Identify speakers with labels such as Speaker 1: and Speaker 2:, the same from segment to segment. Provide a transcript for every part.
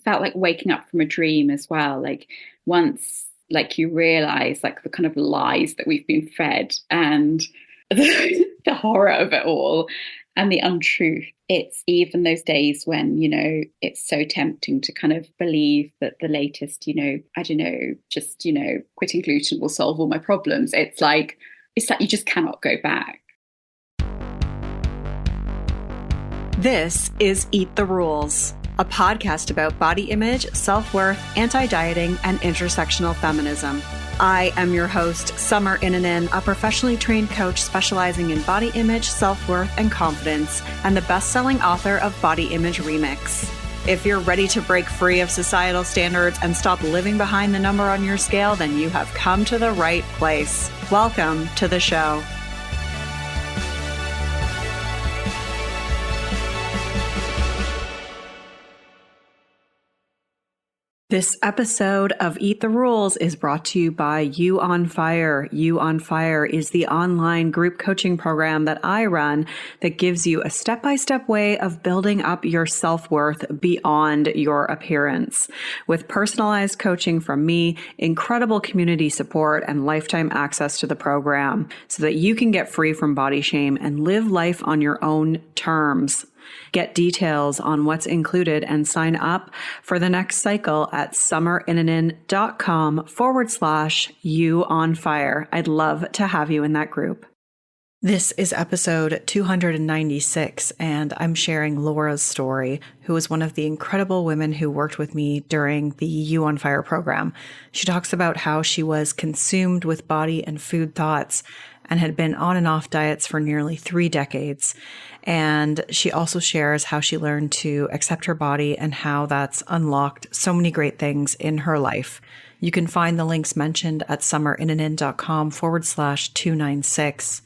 Speaker 1: felt like waking up from a dream as well. Like once like you realize like the kind of lies that we've been fed and the horror of it all and the untruth. It's even those days when, you know, it's so tempting to kind of believe that the latest, you know, I don't know, just, you know, quitting gluten will solve all my problems. It's like you just cannot go back.
Speaker 2: This is Eat the Rules, a podcast about body image, self-worth, anti-dieting, and intersectional feminism. I am your host, Summer Inanen, a professionally trained coach specializing in body image, self-worth, and confidence, and the best-selling author of Body Image Remix. If you're ready to break free of societal standards and stop living behind the number on your scale, then you have come to the right place. Welcome to the show. This episode of Eat the Rules is brought to you by You on Fire. You on Fire is the online group coaching program that I run that gives you a step-by-step way of building up your self-worth beyond your appearance. With personalized coaching from me, incredible community support, and lifetime access to the program so that you can get free from body shame and live life on your own terms. Get details on what's included and sign up for the next cycle at summerinanen.com/you on fire. I'd love to have you in that group. This is episode 296, and I'm sharing Laura's story, who is one of the incredible women who worked with me during the You on Fire program. She talks about how she was consumed with body and food thoughts and had been on and off diets for nearly 3 decades. And she also shares how she learned to accept her body and how that's unlocked so many great things in her life. You can find the links mentioned at summerinanen.com/296.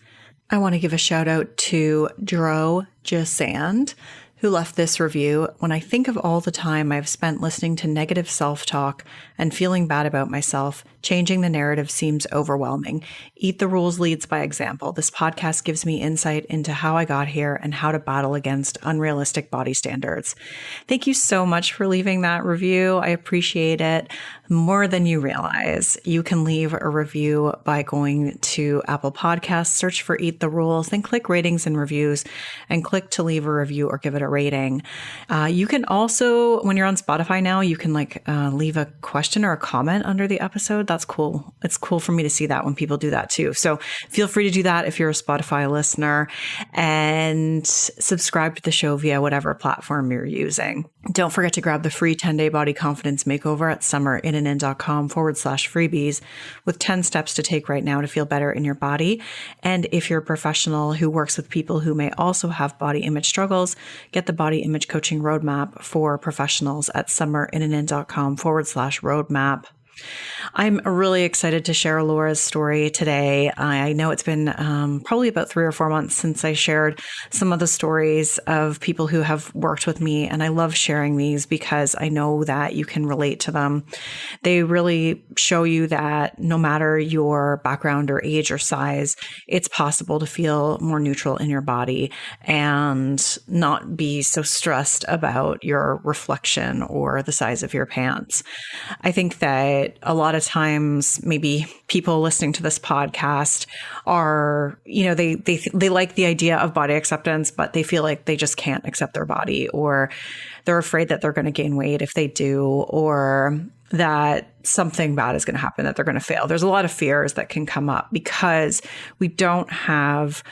Speaker 2: I want to give a shout out to Dro Jasand, who left this review. When I think of all the time I've spent listening to negative self-talk and feeling bad about myself, changing the narrative seems overwhelming. Eat the Rules leads by example. This podcast gives me insight into how I got here and how to battle against unrealistic body standards. Thank you so much for leaving that review. I appreciate it more than you realize. You can leave a review by going to Apple Podcasts, search for Eat the Rules, then click ratings and reviews, and click to leave a review or give it a rating. You can also, when you're on Spotify now, you can leave a question or a comment under the episode. That's cool. It's cool for me to see that when people do that too. So feel free to do that if you're a Spotify listener, and subscribe to the show via whatever platform you're using. Don't forget to grab the free 10-day Body Confidence Makeover at summerinanen.com/freebies with 10 steps to take right now to feel better in your body. And if you're a professional who works with people who may also have body image struggles, get the Body Image Coaching Roadmap for professionals at summerinanen.com/roadmap. I'm really excited to share Laura's story today. I know it's been probably about 3 or 4 months since I shared some of the stories of people who have worked with me, and I love sharing these because I know that you can relate to them. They really show you that no matter your background or age or size, it's possible to feel more neutral in your body and not be so stressed about your reflection or the size of your pants. I think that a lot of times, maybe people listening to this podcast are, you know, they like the idea of body acceptance, but they feel like they just can't accept their body, or they're afraid that they're going to gain weight if they do, or that something bad is going to happen, that they're going to fail. There's a lot of fears that can come up because we don't have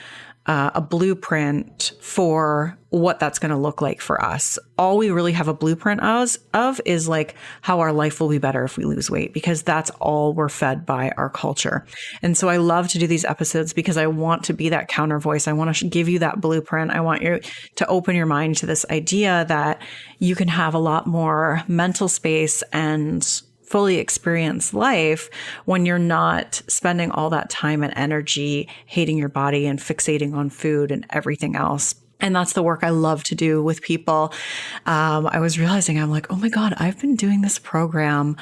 Speaker 2: a blueprint for what that's going to look like for us. All we really have a blueprint of is like how our life will be better if we lose weight, because that's all we're fed by our culture. And so I love to do these episodes because I want to be that counter voice. I want to give you that blueprint. I want you to open your mind to this idea that you can have a lot more mental space and fully experience life when you're not spending all that time and energy hating your body and fixating on food and everything else. And that's the work I love to do with people. I was realizing, I'm like, oh my God, I've been doing this program.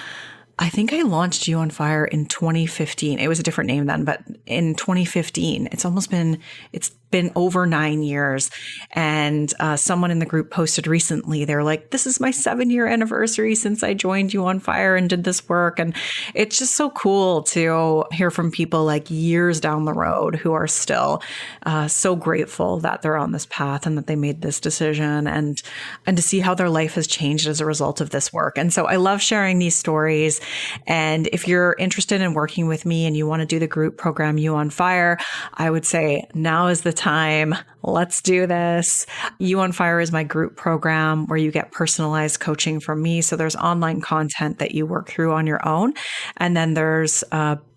Speaker 2: I think I launched You on Fire in 2015. It was a different name then, but in 2015, it's been over 9 years. And someone in the group posted recently, they're like, this is my 7-year anniversary since I joined You on Fire and did this work. And it's just so cool to hear from people like years down the road who are still so grateful that they're on this path and that they made this decision, and to see how their life has changed as a result of this work. And so I love sharing these stories. And if you're interested in working with me and you want to do the group program You on Fire, I would say now is the time. Let's do this. You on Fire is my group program where you get personalized coaching from me. So there's online content that you work through on your own. And then there's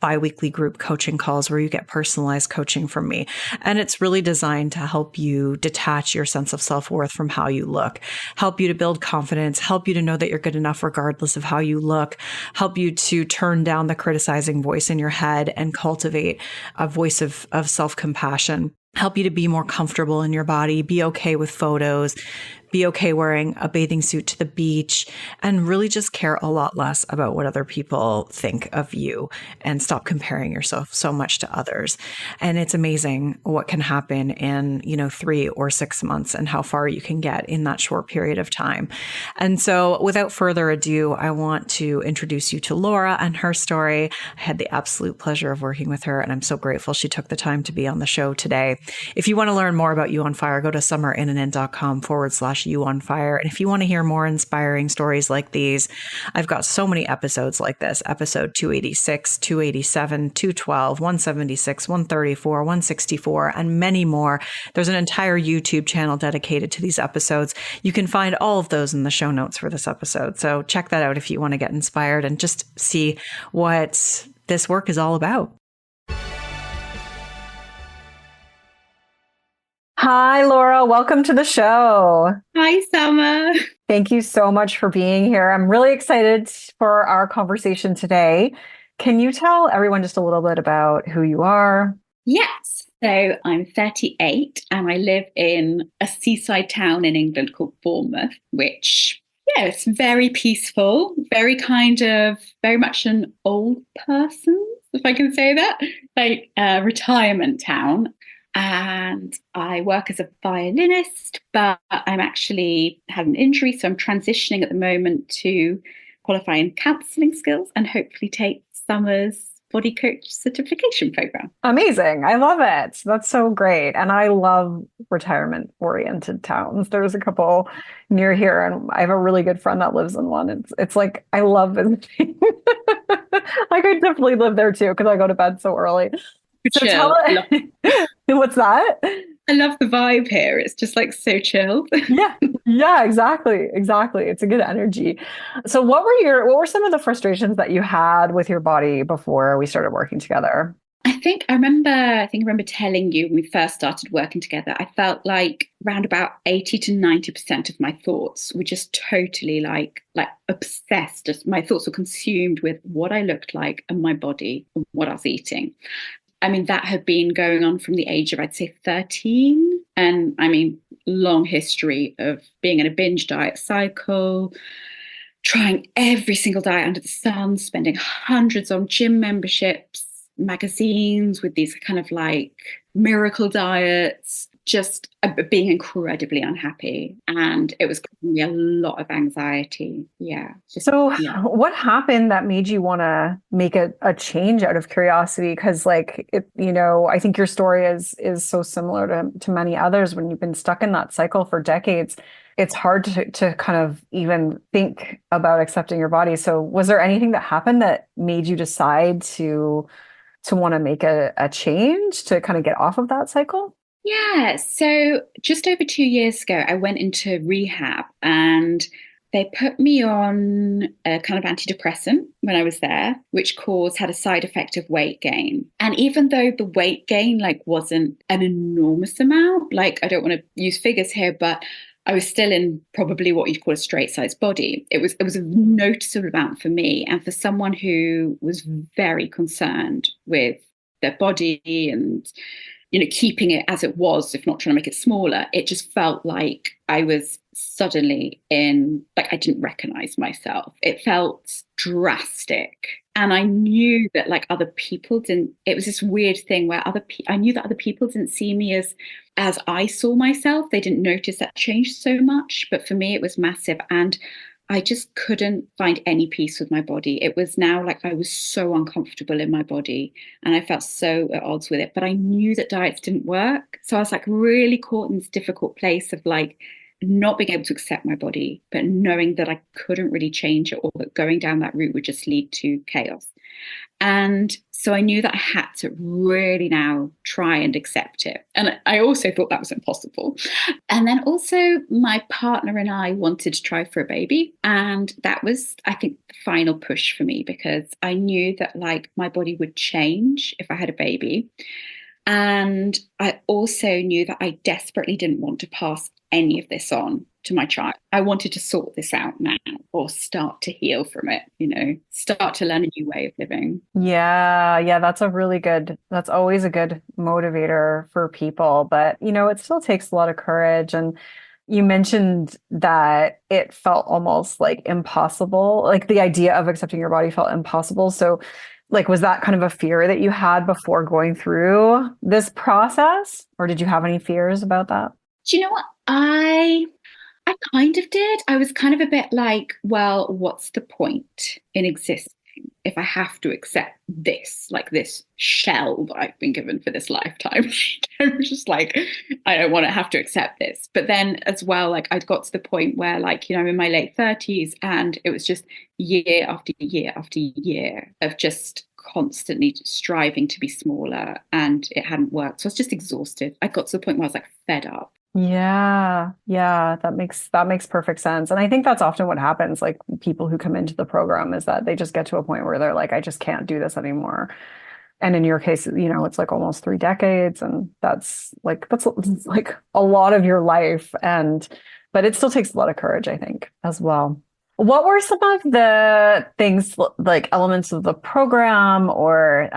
Speaker 2: bi-weekly group coaching calls where you get personalized coaching from me. And it's really designed to help you detach your sense of self-worth from how you look, help you to build confidence, help you to know that you're good enough regardless of how you look, help you to turn down the criticizing voice in your head and cultivate a voice of self-compassion, help you to be more comfortable in your body, be okay with photos, be okay wearing a bathing suit to the beach, and really just care a lot less about what other people think of you and stop comparing yourself so much to others. And it's amazing what can happen in, 3 or 6 months and how far you can get in that short period of time. And so without further ado, I want to introduce you to Laura and her story. I had the absolute pleasure of working with her, and I'm so grateful she took the time to be on the show today. If you want to learn more about You on Fire, go to summerinnanen.com/You on Fire. And if you want to hear more inspiring stories like these, I've got so many episodes like this: episode 286, 287, 212, 176, 134, 164, and many more. There's an entire YouTube channel dedicated to these episodes. You can find all of those in the show notes for this episode. So check that out if you want to get inspired and just see what this work is all about. Hi, Laura. Welcome to the show.
Speaker 1: Hi, Summer.
Speaker 2: Thank you so much for being here. I'm really excited for our conversation today. Can you tell everyone just a little bit about who you are?
Speaker 1: Yes. So I'm 38 and I live in a seaside town in England called Bournemouth, which, it's very peaceful, very much an old person, if I can say that, like a retirement town. And I work as a violinist, but I'm actually had an injury, so I'm transitioning at the moment to qualify in counselling skills and hopefully take Summer's body coach certification program.
Speaker 2: Amazing. I love it. That's so great. And I love retirement-oriented towns. There's a couple near here, and I have a really good friend that lives in one. It's like, I love visiting. I could definitely live there too, because I go to bed so early. So
Speaker 1: chill.
Speaker 2: What's that?
Speaker 1: I love the vibe here. It's just like so chilled.
Speaker 2: Yeah, exactly. It's a good energy. So what were some of the frustrations that you had with your body before we started working together?
Speaker 1: I remember telling you when we first started working together, I felt like around about 80 to 90% of my thoughts were just totally like obsessed. Just my thoughts were consumed with what I looked like and my body and what I was eating. I mean, that had been going on from the age of, I'd say, 13. And I mean, long history of being in a binge diet cycle, trying every single diet under the sun, spending hundreds on gym memberships, magazines with these kind of like miracle diets, just being incredibly unhappy. And it was causing me a lot of anxiety. What happened that made you want to make a change out of curiosity? Because I think your story is so similar to many others. When you've been stuck in that cycle for decades, it's hard to kind of even think about accepting your body. So was there anything that happened that made you decide to want to make a change to kind of get off of that cycle? Yeah. So just over 2 years ago, I went into rehab and they put me on a kind of antidepressant when I was there, which had a side effect of weight gain. And even though the weight gain wasn't an enormous amount, I don't want to use figures here, but I was still in probably what you'd call a straight size body. It was a noticeable amount for me. And for someone who was very concerned with their body and keeping it as it was, if not trying to make it smaller, it just felt like I was suddenly I didn't recognize myself. It felt drastic. And I knew that like other people didn't, it was this weird thing where I knew that other people didn't see me as I saw myself. They didn't notice that change so much, but for me it was massive. And I just couldn't find any peace with my body. It was now like I was so uncomfortable in my body and I felt so at odds with it. But I knew that diets didn't work. So I was like really caught in this difficult place of like not being able to accept my body, but knowing that I couldn't really change it or that going down that route would just lead to chaos. And so I knew that I had to really now try and accept it. And I also thought that was impossible. And then also, my partner and I wanted to try for a baby. And that was, I think, the final push for me because I knew that like my body would change if I had a baby. And I also knew that I desperately didn't want to pass any of this on to my child. I wanted to sort this out now or start to heal from it, start to learn a new way of living.
Speaker 2: Yeah, that's always a good motivator for people. But, it still takes a lot of courage. And you mentioned that it felt almost like impossible, like the idea of accepting your body felt impossible. So, like, was that kind of a fear that you had before going through this process? Or did you have any fears about that?
Speaker 1: Do you know what? I kind of did. I was kind of a bit like, well, what's the point in existing if I have to accept this, like this shell that I've been given for this lifetime? I was just like, I don't want to have to accept this. But then as well, like I'd got to the point where like, I'm in my late 30s and it was just year after year after year of just constantly striving to be smaller and it hadn't worked. So I was just exhausted. I got to the point where I was like fed up.
Speaker 2: Yeah, that makes perfect sense. And I think that's often what happens, like people who come into the program is that they just get to a point where they're like, I just can't do this anymore. And in your case, it's like almost 3 decades and that's like a lot of your life but it still takes a lot of courage, I think, as well. What were some of the things like elements of the program or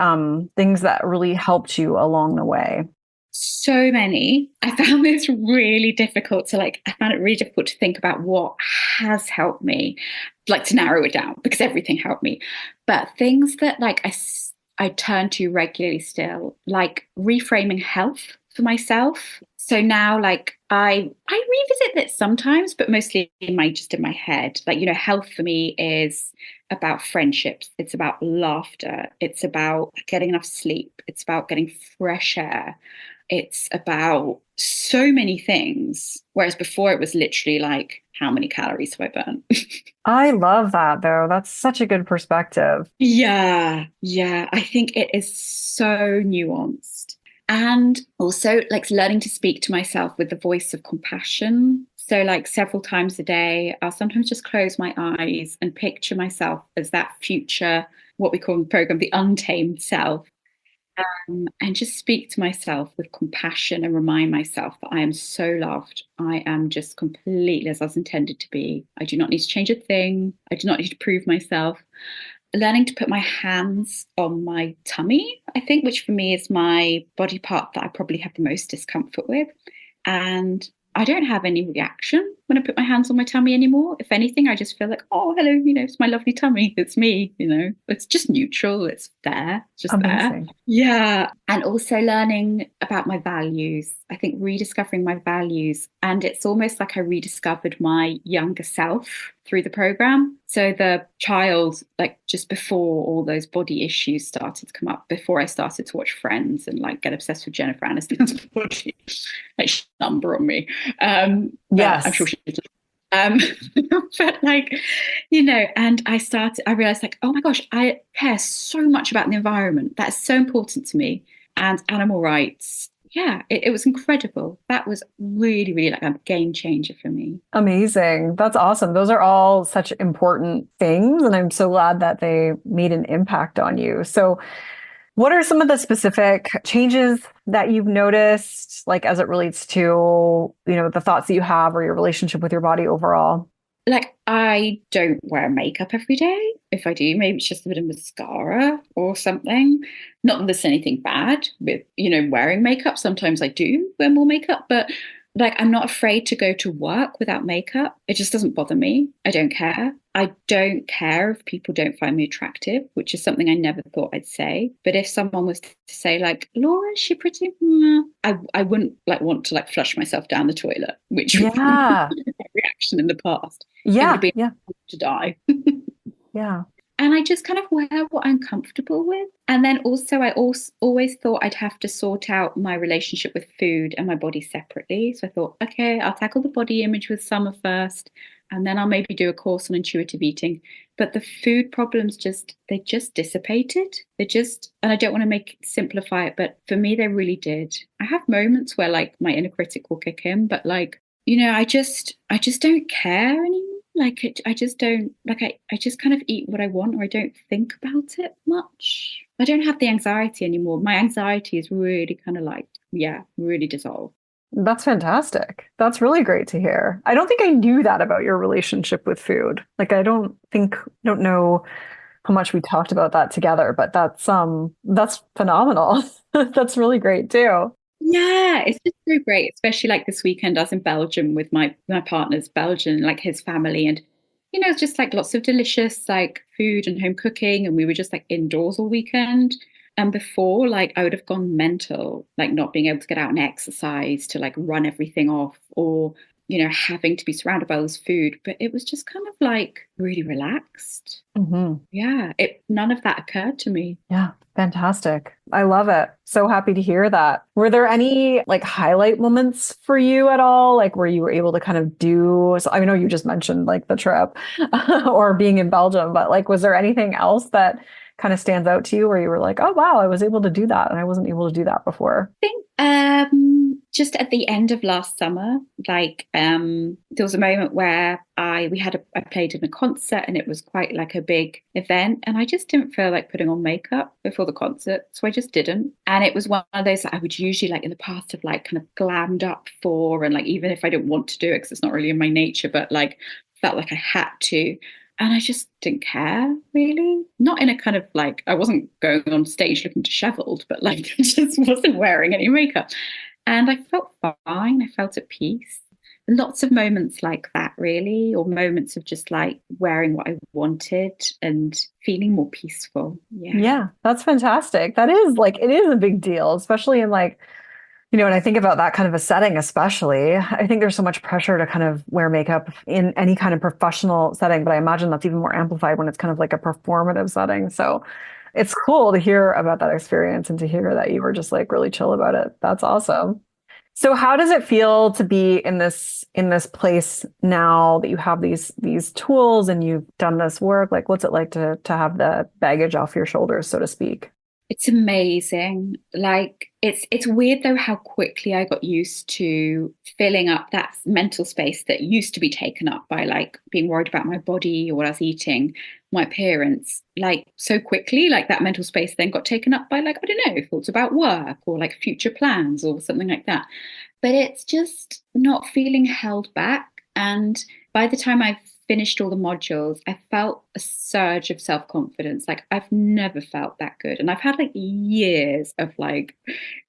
Speaker 2: things that really helped you along the way?
Speaker 1: So many. I found this really difficult I found it really difficult to think about what has helped me, like to narrow it down because everything helped me. But things that I turn to regularly still, like reframing health for myself. So now like I revisit it sometimes, but mostly in my head. Like, health for me is about friendships. It's about laughter. It's about getting enough sleep. It's about getting fresh air. It's about so many things. Whereas before it was literally like, how many calories have I burnt?
Speaker 2: I love that though. That's such a good perspective.
Speaker 1: Yeah. I think it is so nuanced. And also like learning to speak to myself with the voice of compassion. So like several times a day, I'll sometimes just close my eyes and picture myself as that future, what we call in the program, the untamed self. And just speak to myself with compassion and remind myself that I am so loved. I am just completely as I was intended to be. I do not need to change a thing. I do not need to prove myself. Learning to put my hands on my tummy, I think, which for me is my body part that I probably have the most discomfort with. And I don't have any reaction when I put my hands on my tummy anymore. If anything, I just feel like, oh, hello, it's my lovely tummy. It's me, it's just neutral. It's there, it's just
Speaker 2: Amazing.
Speaker 1: there. Yeah. And also learning about my values. I think rediscovering my values. And it's almost like I rediscovered my younger self through the program. So the child, like just before all those body issues started to come up, before I started to watch Friends and like get obsessed with Jennifer Aniston's body, like number on me.
Speaker 2: Yes.
Speaker 1: I'm sure she did. But like, and I realized like, oh my gosh, I care so much about the environment. That's so important to me. And animal rights. Yeah, it was incredible. That was really, really like a game changer for me.
Speaker 2: Amazing. That's awesome. Those are all such important things. And I'm so glad that they made an impact on you. So, what are some of the specific changes that you've noticed, like as it relates to, the thoughts that you have or your relationship with your body overall?
Speaker 1: Like, I don't wear makeup every day. If I do, maybe it's just a bit of mascara or something. Not that there's anything bad with, wearing makeup. Sometimes I do wear more makeup, but like, I'm not afraid to go to work without makeup. It just doesn't bother me. I don't care. I don't care if people don't find me attractive, which is something I never thought I'd say. But if someone was to say like, Laura, is she pretty? I wouldn't like want to like flush myself down the toilet, which would be
Speaker 2: Yeah.
Speaker 1: my reaction in the past. It would have
Speaker 2: Yeah.
Speaker 1: been
Speaker 2: Yeah.
Speaker 1: to die.
Speaker 2: Yeah.
Speaker 1: And I just kind of wear what I'm comfortable with. And then also, I also always thought I'd have to sort out my relationship with food and my body separately. So I thought, okay, I'll tackle the body image with summer first, and then I'll maybe do a course on intuitive eating. But the food problems they just dissipated. And I don't want to simplify it, but for me, they really did. I have moments where like my inner critic will kick in, but like, I just don't care anymore. Like I just don't like I just kind of eat what I want, or I don't think about it much. I don't have the anxiety anymore. My anxiety is really kind of like, yeah, really dissolved.
Speaker 2: That's fantastic. That's really great to hear. I don't think I knew that about your relationship with food. Like don't know how much we talked about that together, but that's phenomenal. That's really great too.
Speaker 1: Yeah, it's just so great, especially like this weekend. I was in Belgium with my partner's Belgian, like his family, and it's just like lots of delicious like food and home cooking, and we were just like indoors all weekend. And before, like I would have gone mental, like not being able to get out and exercise to like run everything off, or having to be surrounded by all this food. But it was just kind of like really relaxed.
Speaker 2: Hmm.
Speaker 1: Yeah, it none of that occurred to me.
Speaker 2: Yeah, fantastic. I love it. So happy to hear that. Were there any like highlight moments for you at all? Like where you were able to kind of do, so I know you just mentioned like the trip or being in Belgium, but like was there anything else that kind of stands out to you where you were like, oh wow, I was able to do that and I wasn't able to do that before?
Speaker 1: Think just at the end of last summer, like there was a moment where I played in a concert, and it was quite like a big event, and I just didn't feel like putting on makeup before the concert, so I just didn't. And it was one of those that I would usually like in the past have like kind of glammed up for, and like even if I didn't want to do it because it's not really in my nature, but like felt like I had to. And I just didn't care really. Not in a kind of like, I wasn't going on stage looking disheveled, but like, I just wasn't wearing any makeup. And I felt fine. I felt at peace. Lots of moments like that, really, or moments of just like wearing what I wanted and feeling more peaceful. Yeah.
Speaker 2: Yeah, that's fantastic. That is like, it is a big deal, especially in like, when I think about that kind of a setting, especially, I think there's so much pressure to kind of wear makeup in any kind of professional setting, but I imagine that's even more amplified when it's kind of like a performative setting. So it's cool to hear about that experience and to hear that you were just like really chill about it. That's awesome. So how does it feel to be in this place now that you have these tools and you've done this work? Like what's it like to have the baggage off your shoulders, so to speak?
Speaker 1: It's amazing. Like it's weird though how quickly I got used to filling up that mental space that used to be taken up by like being worried about my body or what I was eating, my appearance. Like so quickly, like that mental space then got taken up by like, I don't know, thoughts about work or like future plans or something like that. But it's just not feeling held back. And by the time I've finished all the modules, I felt a surge of self confidence. Like I've never felt that good. And I've had like years of like,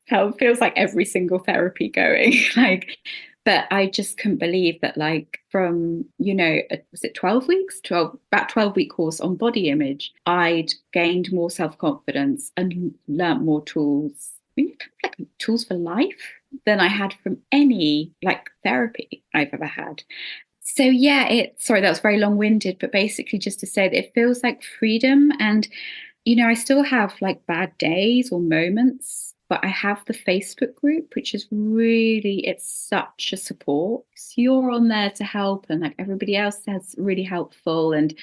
Speaker 1: how it feels like every single therapy going. Like, but I just couldn't believe that, like, from, was it 12 weeks? About 12-week course on body image, I'd gained more self confidence and learnt more tools. I mean, like tools for life than I had from any like therapy I've ever had. So yeah, sorry, that was very long-winded, but basically just to say that it feels like freedom. And I still have like bad days or moments, but I have the Facebook group, which is really, it's such a support. So you're on there to help, and like everybody else that's really helpful. And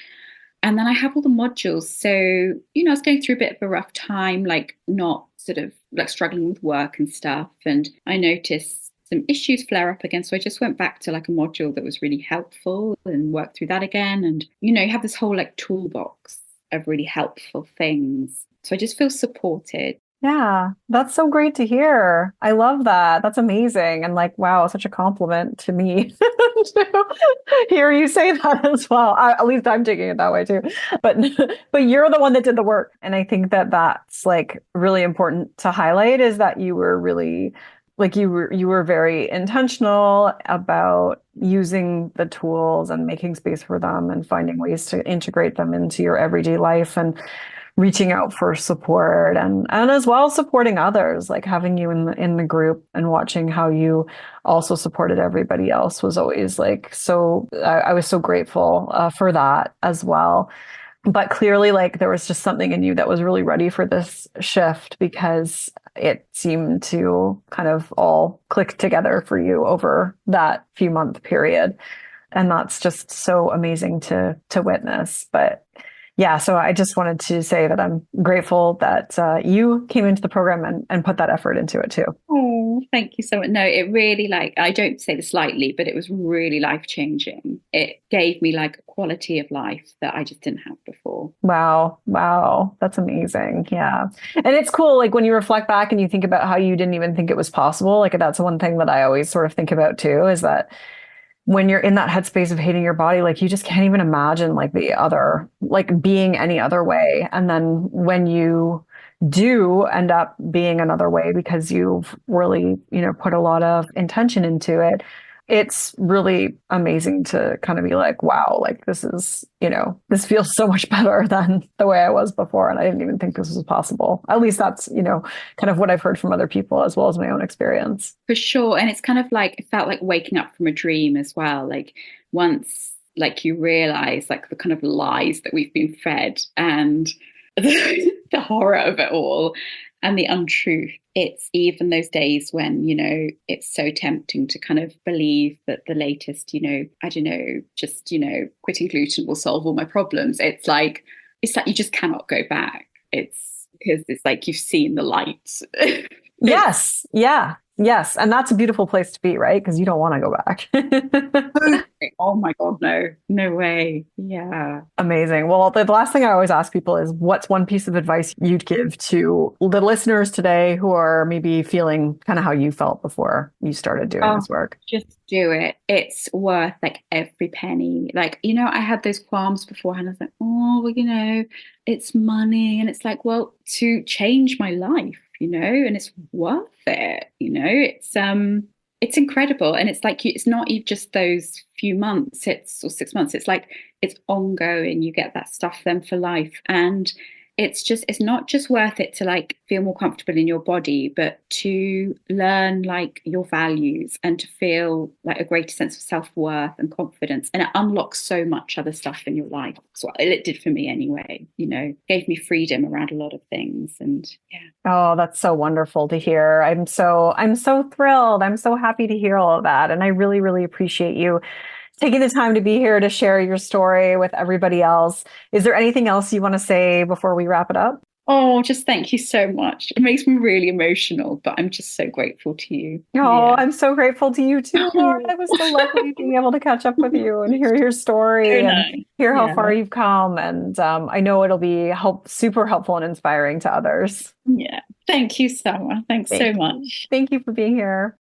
Speaker 1: then I have all the modules. So, I was going through a bit of a rough time, like not sort of like struggling with work and stuff. And I noticed some issues flare up again. So I just went back to like a module that was really helpful and worked through that again. And, you have this whole like toolbox of really helpful things. So I just feel supported.
Speaker 2: Yeah, that's so great to hear. I love that. That's amazing. And like, wow, such a compliment to me to hear you say that as well. At least I'm taking it that way too. But but you're the one that did the work. And I think that that's like really important to highlight is that you were really like you were very intentional about using the tools and making space for them and finding ways to integrate them into your everyday life and reaching out for support and as well supporting others, like having you in the group and watching how you also supported everybody else was always like so I was so grateful for that as well. But clearly, like there was just something in you that was really ready for this shift because it seemed to kind of all click together for you over that few month period. And that's just so amazing to witness. But yeah, so I just wanted to say that I'm grateful that you came into the program and put that effort into it too.
Speaker 1: Oh, thank you so much. No, it really, like, I don't say this lightly, but it was really life changing. It gave me like a quality of life that I just didn't have before.
Speaker 2: Wow. That's amazing. Yeah. And it's cool, like when you reflect back and you think about how you didn't even think it was possible. Like that's one thing that I always sort of think about too, is that when you're in that headspace of hating your body, like you just can't even imagine like the other, like being any other way. And then when you do end up being another way because you've really, put a lot of intention into it, it's really amazing to kind of be like, wow, like this is, this feels so much better than the way I was before. And I didn't even think this was possible. At least that's, kind of what I've heard from other people as well as my own experience.
Speaker 1: For sure. And it's kind of like, it felt like waking up from a dream as well. Like once, like you realize like the kind of lies that we've been fed and the horror of it all and the untruth. It's even those days when, it's so tempting to kind of believe that the latest, I don't know, just, quitting gluten will solve all my problems. It's like you just cannot go back. It's because it's like you've seen the light.
Speaker 2: Yes. Yeah. Yes. And that's a beautiful place to be, right? Because you don't want to go back.
Speaker 1: Oh my God, no way. Yeah.
Speaker 2: Amazing. Well, the last thing I always ask people is what's one piece of advice you'd give to the listeners today who are maybe feeling kind of how you felt before you started doing this work?
Speaker 1: Just do it. It's worth like every penny. Like, I had those qualms beforehand. I was like, oh, well, it's money. And it's like, well, to change my life, and it's worth it, it's incredible. And it's like, it's not even just those few months, or 6 months. It's like, it's ongoing. You get that stuff then for life. And it's not just worth it to like feel more comfortable in your body, but to learn like your values and to feel like a greater sense of self-worth and confidence. And it unlocks so much other stuff in your life. So it did for me anyway, gave me freedom around a lot of things. And yeah.
Speaker 2: Oh, that's so wonderful to hear. I'm so thrilled. I'm so happy to hear all of that. And I really, really appreciate you taking the time to be here to share your story with everybody else. Is there anything else you want to say before we wrap it up?
Speaker 1: Oh, just thank you so much. It makes me really emotional, but I'm just so grateful to you.
Speaker 2: Oh, yeah. I'm so grateful to you too, Laura. It was so lovely being able to catch up with you and hear your story and hear how far you've come. And I know it'll be super helpful and inspiring to others.
Speaker 1: Yeah. Thank you, Summer. Thanks so much.
Speaker 2: Thank you for being here.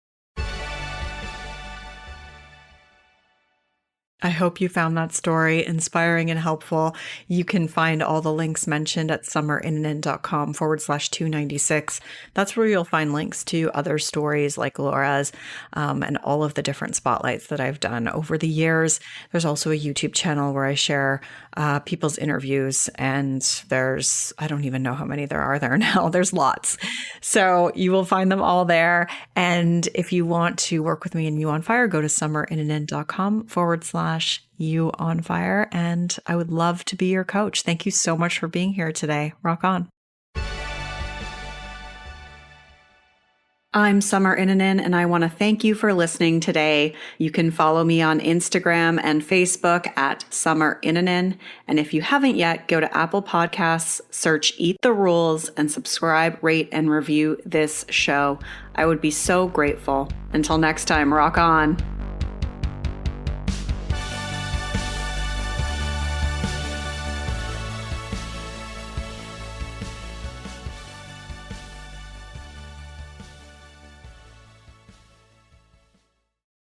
Speaker 2: I hope you found that story inspiring and helpful. You can find all the links mentioned at summerinnanen.com/296. That's where you'll find links to other stories like Laura's and all of the different spotlights that I've done over the years. There's also a YouTube channel where I share people's interviews, and I don't even know how many there are there now. There's lots. So you will find them all there. And if you want to work with me in You on Fire, go to summerinnanen.com/You on Fire. And I would love to be your coach. Thank you so much for being here today. Rock on. I'm Summer Innanen, and I want to thank you for listening today. You can follow me on Instagram and Facebook at Summer Innanen. And if you haven't yet, go to Apple Podcasts, search Eat the Rules, and subscribe, rate, and review this show. I would be so grateful. Until next time, rock on.